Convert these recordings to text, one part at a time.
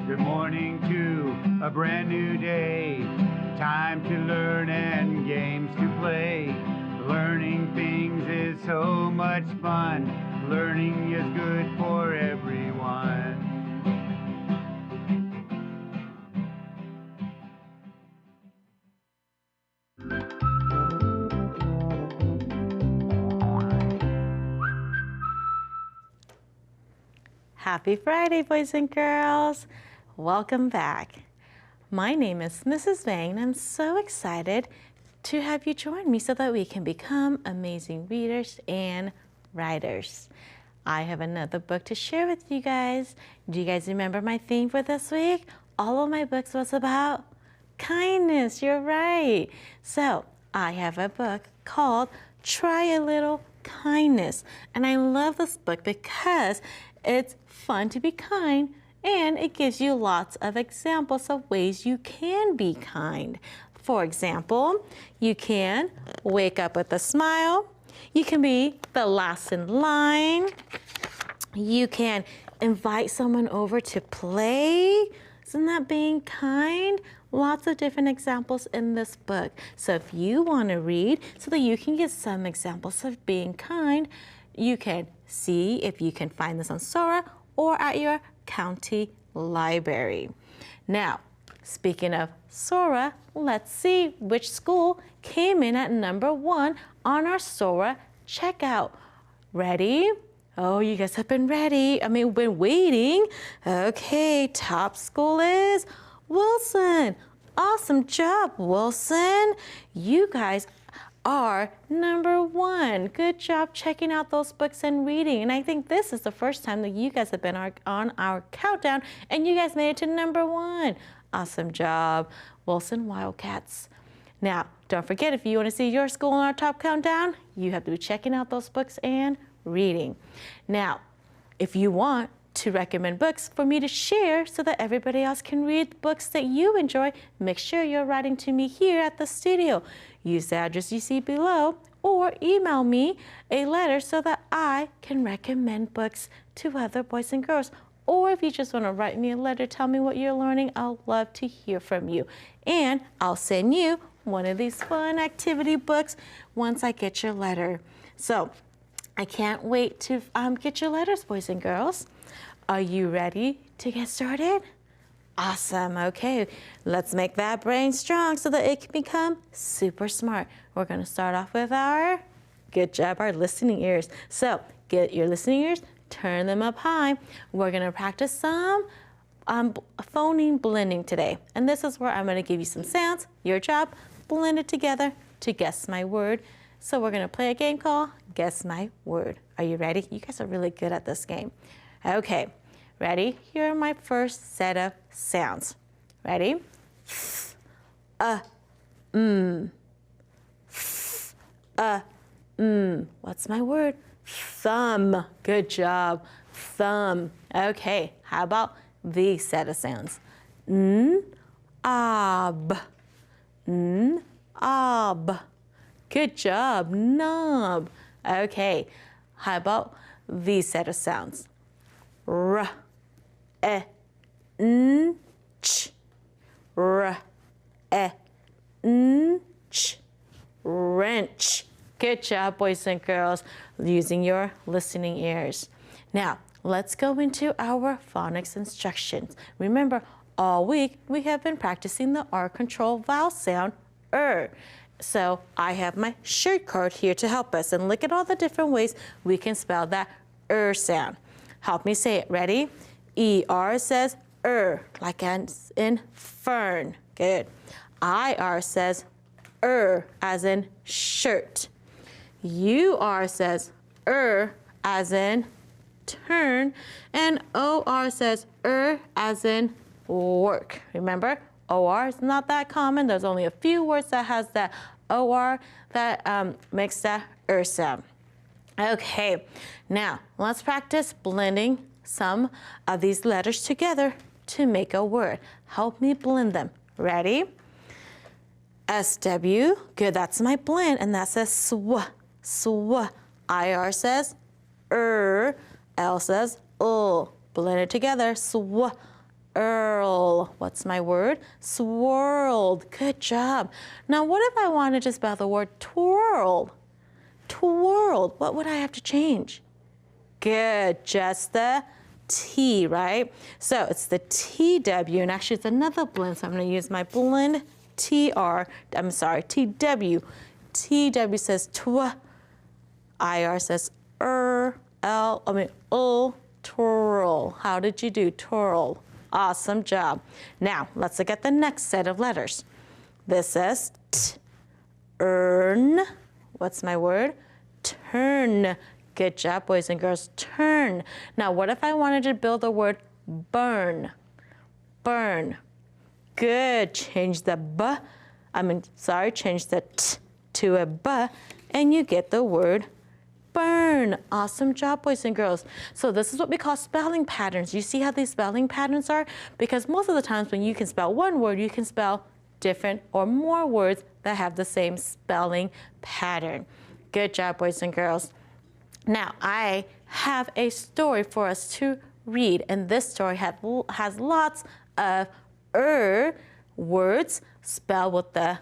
Good morning to a brand new day. Time to learn and games to play. Learning things is so much fun. Learning is good for everyone. Happy Friday, boys and girls. Welcome back. My name is Mrs. Vang, and I'm so excited to have you join me so that we can become amazing readers and writers. I have another book to share with you guys. Do you guys remember my theme for this week? All of my books was about kindness. You're right. So I have a book called Try a Little Kindness. And I love this book because it's fun to be kind, and it gives you lots of examples of ways you can be kind. For example, you can wake up with a smile. You can be the last in line. You can invite someone over to play. Isn't that being kind? Lots of different examples in this book. So if you want to read so that you can get some examples of being kind, you can see if you can find this on Sora or at your county library. Now, speaking of Sora, let's see which school came in at number 1 on our Sora checkout. Ready? Oh, you guys have been ready. We've been waiting. Okay, top school is Wilson. Awesome job, Wilson. You guys are number 1. Good job checking out those books and reading. And I think this is the first time that you guys have been on our countdown, and you guys made it to number 1. Awesome job, Wilson Wildcats. Now, don't forget, if you want to see your school on our top countdown, you have to be checking out those books and reading. Now, if you want to recommend books for me to share so that everybody else can read the books that you enjoy, make sure you're writing to me here at the studio. Use the address you see below, or email me a letter so that I can recommend books to other boys and girls. Or if you just want to write me a letter, tell me what you're learning, I'll love to hear from you. And I'll send you one of these fun activity books once I get your letter. So I can't wait to get your letters, boys and girls. Are you ready to get started? Awesome. Okay, let's make that brain strong so that it can become super smart. We're going to start off with our, good job, our listening ears. So get your listening ears, turn them up high. We're going to practice some phoneme blending today. And this is where I'm going to give you some sounds. Your job, blend it together to guess my word. So we're going to play a game called Guess My Word. Are you ready? You guys are really good at this game. Okay, ready? Here are my first set of sounds. Ready? What's my word? Thumb. Good job. Thumb. Okay, how about these set of sounds? Ob. Ob. Good job. Knob. Okay, how about these set of sounds? R, e, n, ch. R, e, n, ch. Wrench. Good job, boys and girls, using your listening ears. Now, let's go into our phonics instructions. Remember, all week we have been practicing the R control vowel sound, So I have my shirt card here to help us, and look at all the different ways we can spell that sound. Help me say it. Ready? E-R says like in fern. Good. I-R says as in shirt. U-R says as in turn. And O-R says as in work. Remember, O-R is not that common. There's only a few words that has that O-R that makes that sound. Okay, now let's practice blending some of these letters together to make a word. Help me blend them. Ready? S-W, good, that's my blend, and that says sw, sw. I-R says L says Blend it together, sw, Earl. What's my word? Swirled. Good job. Now, what if I wanted to spell the word twirl? Twirled. What would I have to change? Good. Just the T, right? So it's the TW, and actually it's another blend, so I'm going to use my blend TW. TW says tw. IR says twirl. How did you do? Twirl. Awesome job. Now, let's look at the next set of letters. This says t. Earn. What's my word? Turn. Good job, boys and girls. Turn. Now, what if I wanted to build the word burn? Burn. Good. Change the change the t to a b, and you get the word burn. Awesome job, boys and girls. So this is what we call spelling patterns. You see how these spelling patterns are? Because most of the times when you can spell one word, you can spell different or more words that have the same spelling pattern. Good job, boys and girls. Now, I have a story for us to read, and this story has lots of words spelled with the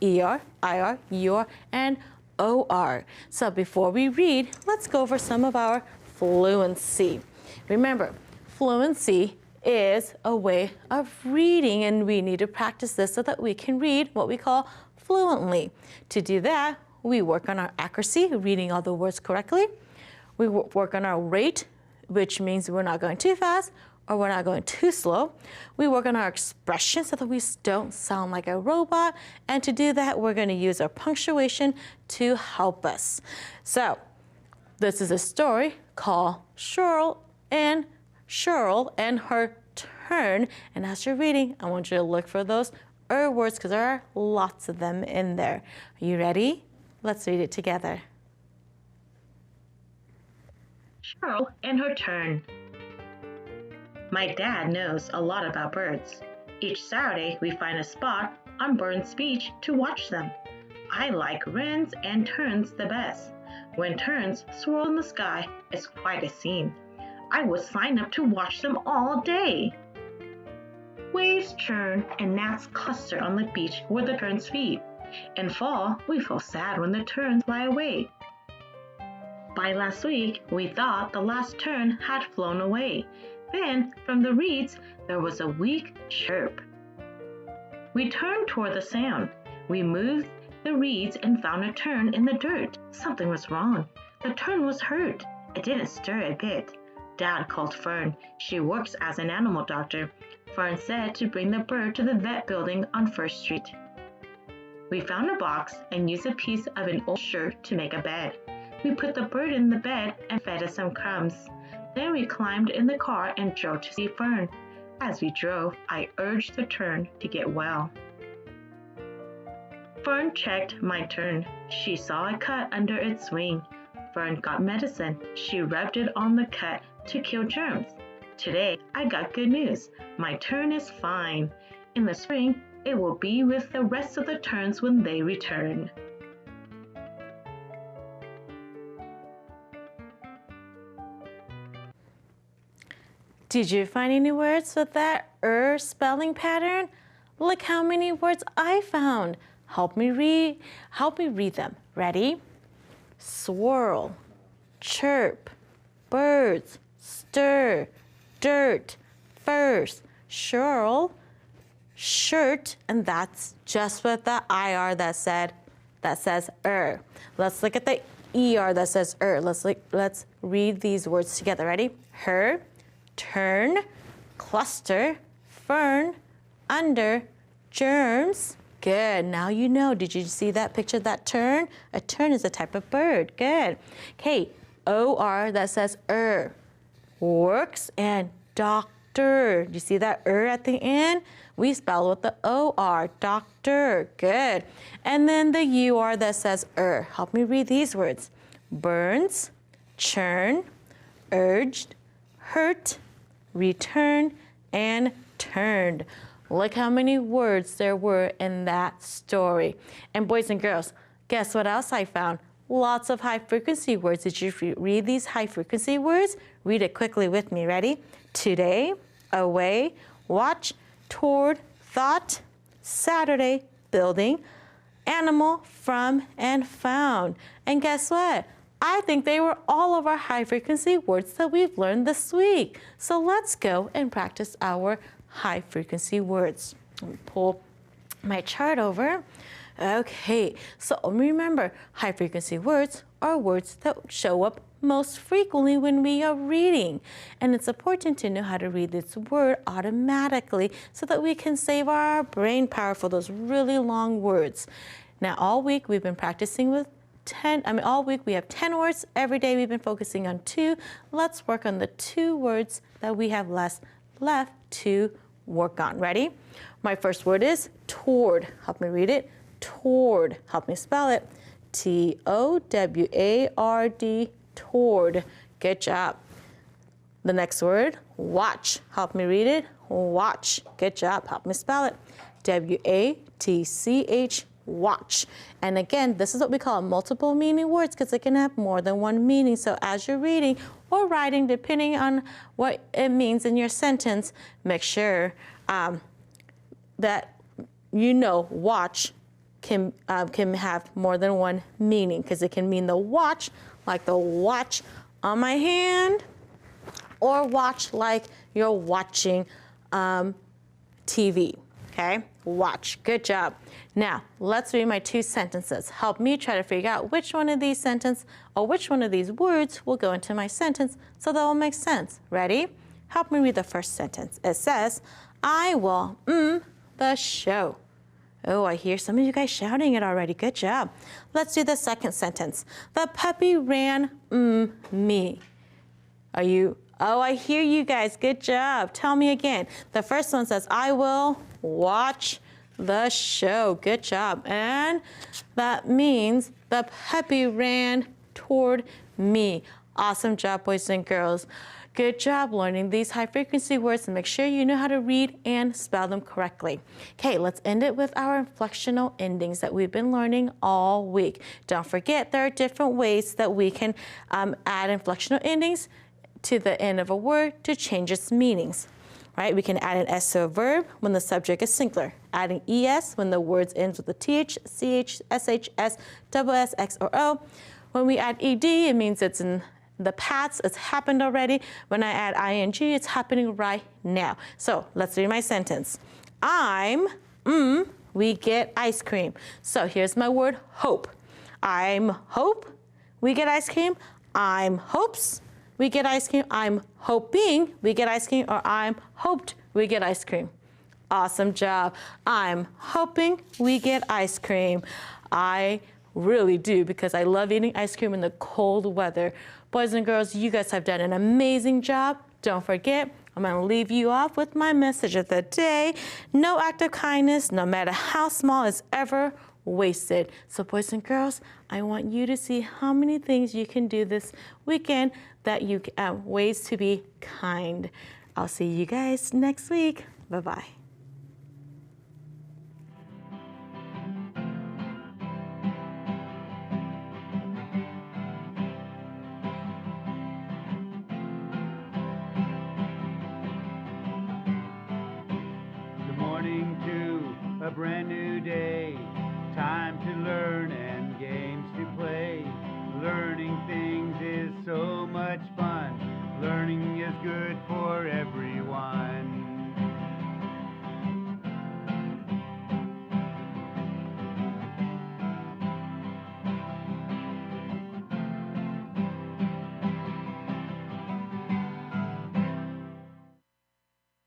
ER, IR, UR, and OR. So before we read, let's go over some of our fluency. Remember, fluency is a way of reading, and we need to practice this so that we can read what we call fluently. To do that, we work on our accuracy, reading all the words correctly. We work on our rate, which means we're not going too fast or we're not going too slow. We work on our expression so that we don't sound like a robot. And to do that, we're going to use our punctuation to help us. So this is a story called Cheryl and her turn. And as you're reading, I want you to look for those words because there are lots of them in there. Are you ready? Let's read it together. Cheryl and her turn. My dad knows a lot about birds. Each Saturday, we find a spot on Burns Beach to watch them. I like wrens and terns the best. When terns swirl in the sky, it's quite a scene. I would sign up to watch them all day. Waves churn and gnats cluster on the beach where the terns feed. In fall, we feel sad when the terns fly away. By last week, we thought the last tern had flown away. Then, from the reeds, there was a weak chirp. We turned toward the sound. We moved the reeds and found a tern in the dirt. Something was wrong. The tern was hurt. It didn't stir a bit. Dad called Fern. She works as an animal doctor. Fern said to bring the bird to the vet building on First Street. We found a box and used a piece of an old shirt to make a bed. We put the bird in the bed and fed it some crumbs. Then we climbed in the car and drove to see Fern. As we drove, I urged the tern to get well. Fern checked my tern. She saw a cut under its wing. Fern got medicine. She rubbed it on the cut to kill germs. Today, I got good news. My tern is fine. In the spring, it will be with the rest of the terns when they return. Did you find any words with that spelling pattern? Look how many words I found. Help me read them. Ready? Swirl, chirp, birds, stir, dirt, first, shirl, shirt, and that's just what the IR that says Let's look at the ER that says Let's read these words together. Ready? Her, turn, cluster, fern, under, germs. Good. Now you know. Did you see that picture of that tern? A tern is a type of bird. Good. Okay. OR that says works, and doctor. Do you see that at the end? We spell with the OR, doctor. Good. And then the UR that says Help me read these words. Burns, churn, urged, hurt, return, and turned. Look how many words there were in that story. And boys and girls, guess what else I found? Lots of high frequency words. Did you read these high frequency words? Read it quickly with me. Ready? Today, away, watch, toward, thought, Saturday, building, animal, from, and found. And guess what? I think they were all of our high frequency words that we've learned this week. So let's go and practice our high frequency words. Let me pull my chart over. Okay, so remember, high frequency words are words that show up most frequently when we are reading. And it's important to know how to read this word automatically so that we can save our brain power for those really long words. Now, all week we've been practicing with all week we have 10 words. Every day we've been focusing on 2. Let's work on the 2 words that we have left to work on. Ready? My first word is toward. Help me read it. Toward. Help me spell it. T-O-W-A-R-D. Toward. Good job. The next word, watch. Help me read it. Watch. Good job. Help me spell it. W-A-T-C-H. Watch. And again, this is what we call multiple meaning words because it can have more than one meaning. So as you're reading or writing, depending on what it means in your sentence, make sure that you know watch can have more than one meaning because it can mean the watch, like the watch on my hand, or watch like you're watching TV. Okay, watch. Good job. Now, let's read my 2 sentences. Help me try to figure out which one of these sentences or which one of these words will go into my sentence so that will make sense. Ready? Help me read the first sentence. It says, I will the show. Oh, I hear some of you guys shouting it already. Good job. Let's do the second sentence. The puppy ran me. Are you? Oh, I hear you guys. Good job. Tell me again. The first one says, I will watch the show. Good job. And that means the puppy ran toward me. Awesome job, boys and girls. Good job learning these high frequency words, and make sure you know how to read and spell them correctly. Okay, let's end it with our inflectional endings that we've been learning all week. Don't forget, there are different ways that we can add inflectional endings to the end of a word to change its meanings. Right? We can add an S to a verb when the subject is singular, adding ES when the words ends with a TH, CH, SH, S, double S, X, or O. When we add ED, it means it's in the past, it's happened already. When I add ing, it's happening right now. So let's read my sentence. We get ice cream. So here's my word, hope. I'm hope, we get ice cream. I'm hopes, we get ice cream. I'm hoping we get ice cream, or I'm hoped we get ice cream. Awesome job. I'm hoping we get ice cream. I really do, because I love eating ice cream in the cold weather. Boys and girls, you guys have done an amazing job. Don't forget, I'm going to leave you off with my message of the day. No act of kindness, no matter how small, is ever wasted. So boys and girls, I want you to see how many things you can do this weekend that you ways to be kind. I'll see you guys next week. Bye-bye. Good morning to a brand new day. Time to learn and games to play. Learning things is so much fun. Learning is good for everyone.